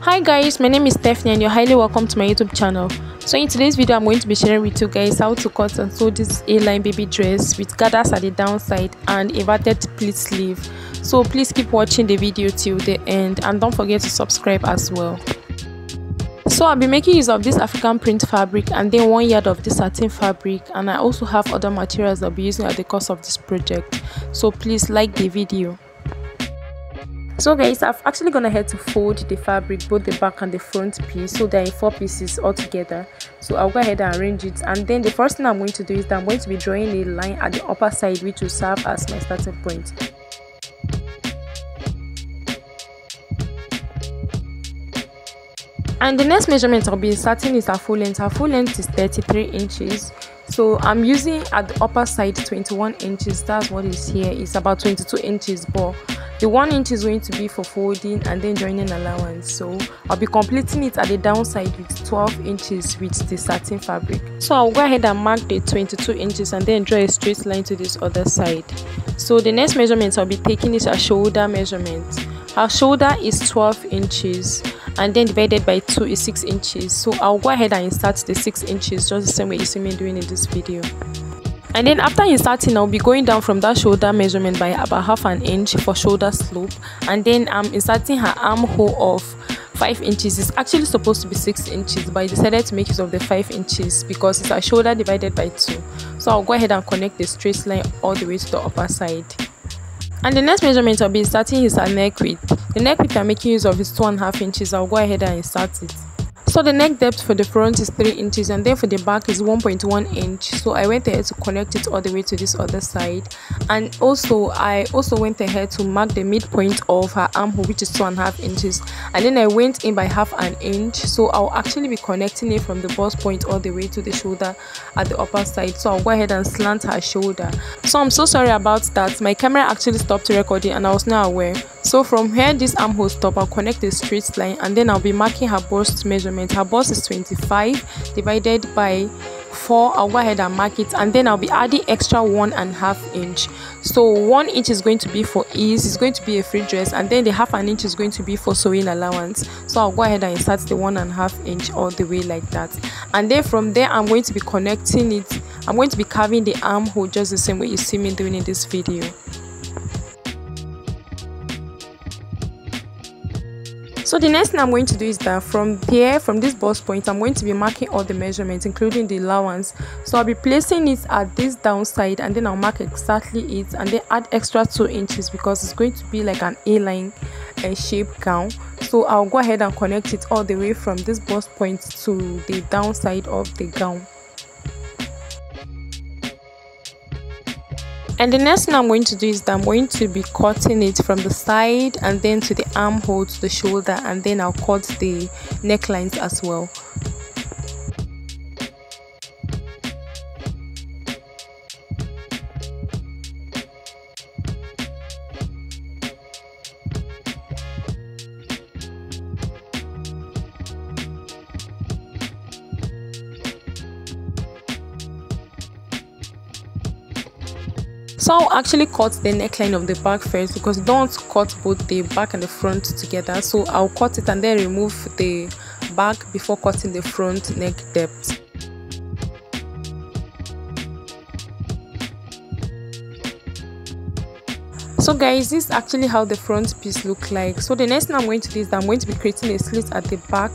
Hi guys, my name is Stephanie and you're highly welcome to my YouTube channel. So in today's video I'm going to be sharing with you guys how to cut and sew this A-line baby dress with gathers at the downside and inverted pleat sleeve. So please keep watching the video till the end and don't forget to subscribe as well. So I'll be making use of this African print fabric and then 1 yard of this satin fabric, and I also have other materials I'll be using at the course of this project. So please like the video. So guys, I've actually gone ahead to fold the fabric, both the back and the front piece, so they're in 4 pieces all together. So I'll go ahead and arrange it, and then the first thing I'm going to do is that I'm going to be drawing a line at the upper side which will serve as my starting point. And the next measurement I'll be inserting is her full length. Her full length is 33 inches. So I'm using at the upper side 21 inches. That's what is here. It's about 22 inches, but the 1 inch is going to be for folding and then joining allowance. So I'll be completing it at the downside with 12 inches with the satin fabric. So I'll go ahead and mark the 22 inches and then draw a straight line to this other side. So the next measurement I'll be taking is her shoulder measurement. Her shoulder is 12 inches and then divided by 2 is 6 inches. So I'll go ahead and insert the 6 inches just the same way you see me doing in this video. And then after inserting, I'll be going down from that shoulder measurement by about half an inch for shoulder slope, and then I'm inserting her armhole of 5 inches. It's actually supposed to be 6 inches, but I decided to make use of the 5 inches because it's a shoulder divided by 2. So I'll go ahead and connect the straight line all the way to the upper side. And the next measurement I'll be inserting is her neck width. The neck width I'm making use of is 2.5 inches. I'll go ahead and insert it. So the neck depth for the front is 3 inches and then for the back is 1.1 inch. So I went ahead to connect it all the way to this other side, and I also went ahead to mark the midpoint of her armhole, which is 2.5 inches, and then I went in by half an inch. So I'll actually be connecting it from the bust point all the way to the shoulder at the upper side. So I'll go ahead and slant her shoulder. So I'm so sorry about that, my camera actually stopped recording and I was not aware. So from here this armhole stop, I'll connect a straight line and then I'll be marking her bust measurement. Her bust is 25 divided by 4. I'll go ahead and mark it, and then I'll be adding extra 1.5 inch. So 1 inch is going to be for ease, it's going to be a free dress, and then the half an inch is going to be for sewing allowance. So I'll go ahead and insert the 1.5 inch all the way like that, and then from there I'm going to be connecting it. I'm going to be carving the armhole just the same way you see me doing in this video. So the next thing I'm going to do is that from this bust point, I'm going to be marking all the measurements, including the allowance. So I'll be placing it at this downside, and then I'll mark exactly it, and then add extra 2 inches because it's going to be like an A-line shape gown. So I'll go ahead and connect it all the way from this bust point to the downside of the gown. And the next thing I'm going to do is that I'm going to be cutting it from the side and then to the armhole to the shoulder, and then I'll cut the necklines as well. So I'll actually cut the neckline of the back first because I don't want to cut both the back and the front together. So I'll cut it and then remove the back before cutting the front neck depth. So guys, this is actually how the front piece looks like. So the next thing I'm going to do is that I'm going to be creating a slit at the back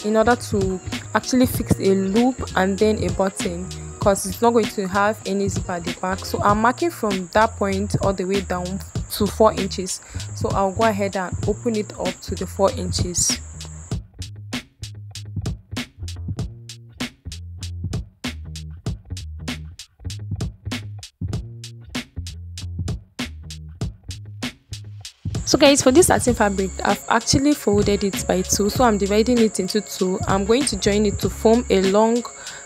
in order to actually fix a loop and then a button, because it's not going to have any zip at the back. So I'm marking from that point all the way down to 4 inches. So I'll go ahead and open it up to the 4 inches. So guys, for this satin fabric, I've actually folded it by 2, so I'm dividing it into 2. I'm going to join it to form a long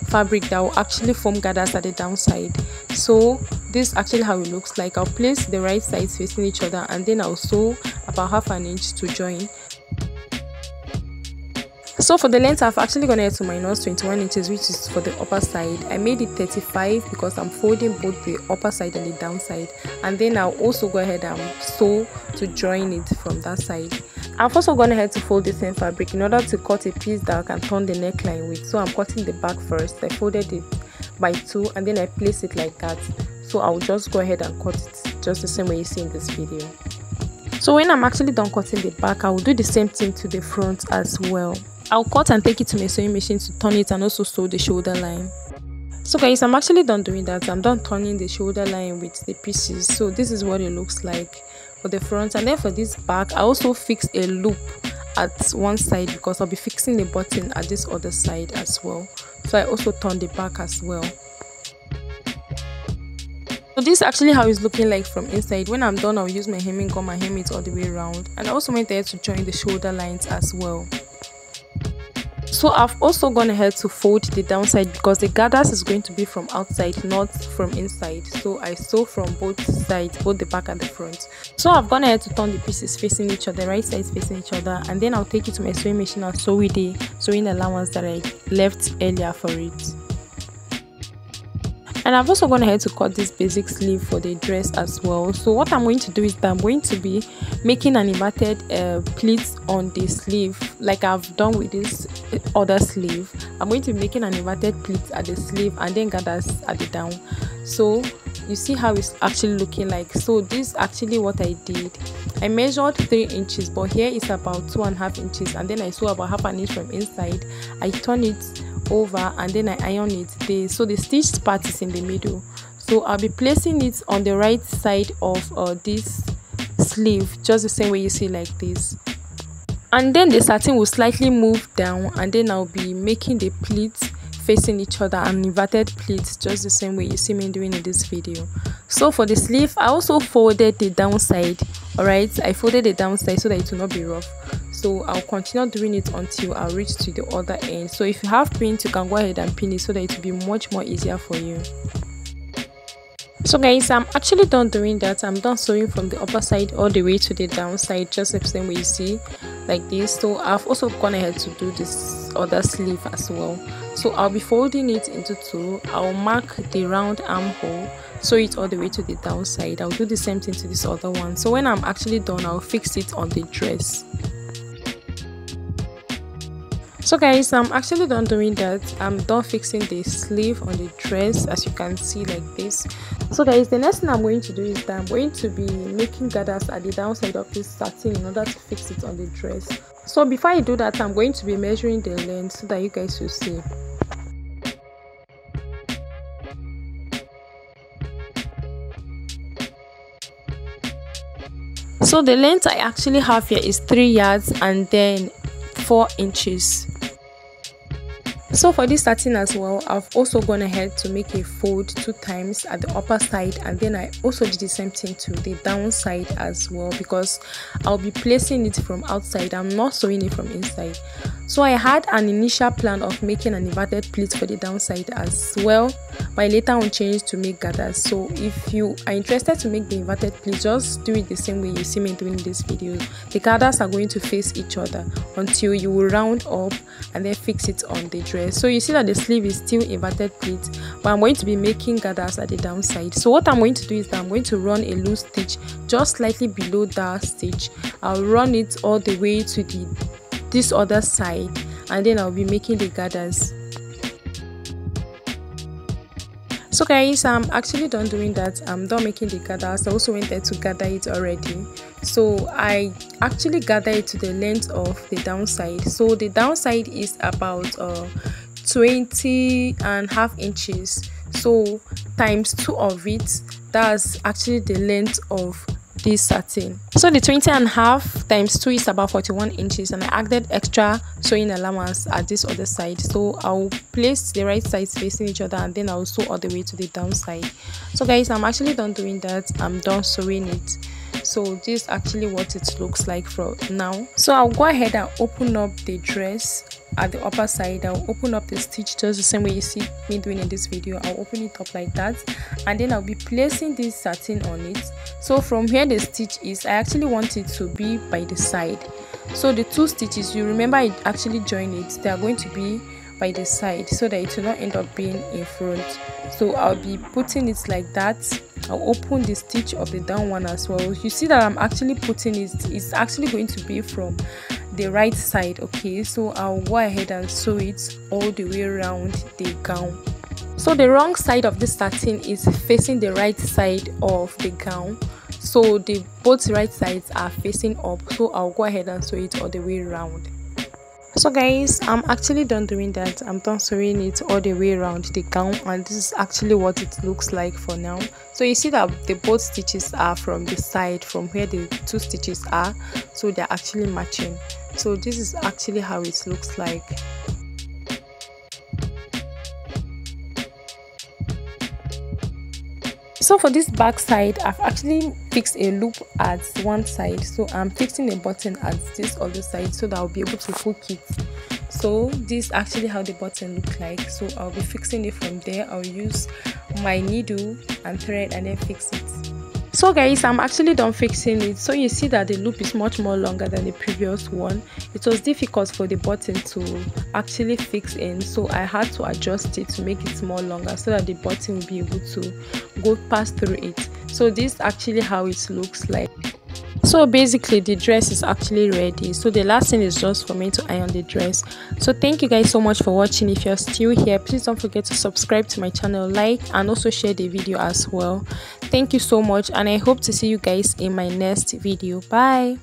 fabric that will actually form gathers at the downside. So this is actually how it looks like. I'll place the right sides facing each other and then I'll sew about half an inch to join. So for the length, I've actually gone ahead to minus 21 inches, which is for the upper side. I made it 35 because I'm folding both the upper side and the downside, and then I'll also go ahead and sew to join it from that side. I've also gone ahead to fold the same fabric in order to cut a piece that I can turn the neckline with. So I'm cutting the back first. I folded it by 2 and then I place it like that. So I'll just go ahead and cut it just the same way you see in this video. So when I'm actually done cutting the back, I will do the same thing to the front as well. I'll cut and take it to my sewing machine to turn it and also sew the shoulder line. So guys, I'm actually done doing that. I'm done turning the shoulder line with the pieces. So this is what it looks like for the front. And then for this back, I also fixed a loop at one side because I'll be fixing the button at this other side as well. So I also turned the back as well. So this is actually how it's looking like from inside. When I'm done, I'll use my hemming gum and hem it all the way around. And I also went ahead to join the shoulder lines as well. So I've also gone ahead to fold the downside because the gathers is going to be from outside, not from inside. So I sew from both sides, both the back and the front. So I've gone ahead to turn the pieces facing each other, right sides facing each other, and then I'll take it to my sewing machine and sew with the sewing allowance that I left earlier for it. And I've also gone ahead to cut this basic sleeve for the dress as well. So what I'm going to do is that I'm going to be making an inverted pleats on the sleeve like I've done with this other sleeve. I'm going to be making an inverted pleats at the sleeve and then gathers at the down. So you see how it's actually looking like. So this is actually what I did. I measured 3 inches, but here it's about 2.5 inches, and then I sew about half an inch from inside. I turn it over and then I iron it. So the stitched part is in the middle. So I'll be placing it on the right side of this sleeve, just the same way you see like this. And then the satin will slightly move down, and then I'll be making the pleats facing each other and inverted pleats just the same way you see me doing in this video. So for the sleeve, I also folded the downside. Alright, I folded the downside so that it will not be rough. So I'll continue doing it until I reach to the other end. So if you have pins, you can go ahead and pin it so that it will be much more easier for you. So guys, I'm actually done doing that. I'm done sewing from the upper side all the way to the downside, just the same way you see like this. So I've also gone ahead to do this other sleeve as well. So I'll be folding it into 2. I'll mark the round armhole, sew it all the way to the downside. I'll do the same thing to this other one. So when I'm actually done, I'll fix it on the dress. So guys, I'm actually done doing that. I'm done fixing the sleeve on the dress, as you can see like this. So guys, the next thing I'm going to do is that I'm going to be making gathers at the downside of this satin in order to fix it on the dress. So before I do that, I'm going to be measuring the length so that you guys will see. So the length I actually have here is 3 yards and then 4 inches. So for this satin as well, I've also gone ahead to make a fold 2 times at the upper side, and then I also did the same thing to the downside as well because I'll be placing it from outside. I'm not sewing it from inside. So I had an initial plan of making an inverted pleat for the downside as well, but I later on changed to make gathers. So if you are interested to make the inverted pleat, just do it the same way you see me doing this video. The gathers are going to face each other until you will round up and then fix it on the dress. So you see that the sleeve is still inverted pleat, but I'm going to be making gathers at the downside. So what I'm going to do is that I'm going to run a loose stitch just slightly below that stitch. I'll run it all the way to this other side, and then I'll be making the gathers. So guys, I'm actually done doing that. I'm done making the gathers. I also went there to gather it already. So I actually gathered it to the length of the downside. So the downside is about 20.5 inches. So times 2 of it, that's actually the length of this satin. So the 20.5 times 2 is about 41 inches, and I added extra sewing allowance at this other side. So I'll place the right sides facing each other, and then I'll sew all the way to the downside. So guys, I'm actually done doing that. I'm done sewing it. So this is actually what it looks like for now. So I'll go ahead and open up the dress at the upper side. I'll open up the stitch just the same way you see me doing in this video. I'll open it up like that, and then I'll be placing this satin on it. So from where the stitch is, I actually want it to be by the side. So the 2 stitches, you remember I actually joined it, they are going to be by the side so that it will not end up being in front. So I'll be putting it like that. I'll open the stitch of the down one as well. You see that I'm actually putting it's actually going to be from the right side. Okay, so I'll go ahead and sew it all the way around the gown. So the wrong side of the satin is facing the right side of the gown, so the both right sides are facing up. So I'll go ahead and sew it all the way around. So guys, I'm actually done doing that. I'm done sewing it all the way around the gown, and this is actually what it looks like for now. So you see that the both stitches are from the side, from where the two stitches are, so they're actually matching. So this is actually how it looks like. So for this back side, I've actually fixed a loop at one side, so I'm fixing a button at this other side so that I'll be able to hook it. So this is actually how the button looks like. So I'll be fixing it from there. I'll use my needle and thread and then fix it. So guys, I'm actually done fixing it. So you see that the loop is much more longer than the previous one. It was difficult for the button to actually fix in, so I had to adjust it to make it more longer so that the button will be able to go past through it. So this is actually how it looks like. So basically the dress is actually ready, so the last thing is just for me to iron the dress. So thank you guys so much for watching. If you're still here, please don't forget to subscribe to my channel, like, and also share the video as well. Thank you so much, and I hope to see you guys in my next video. Bye.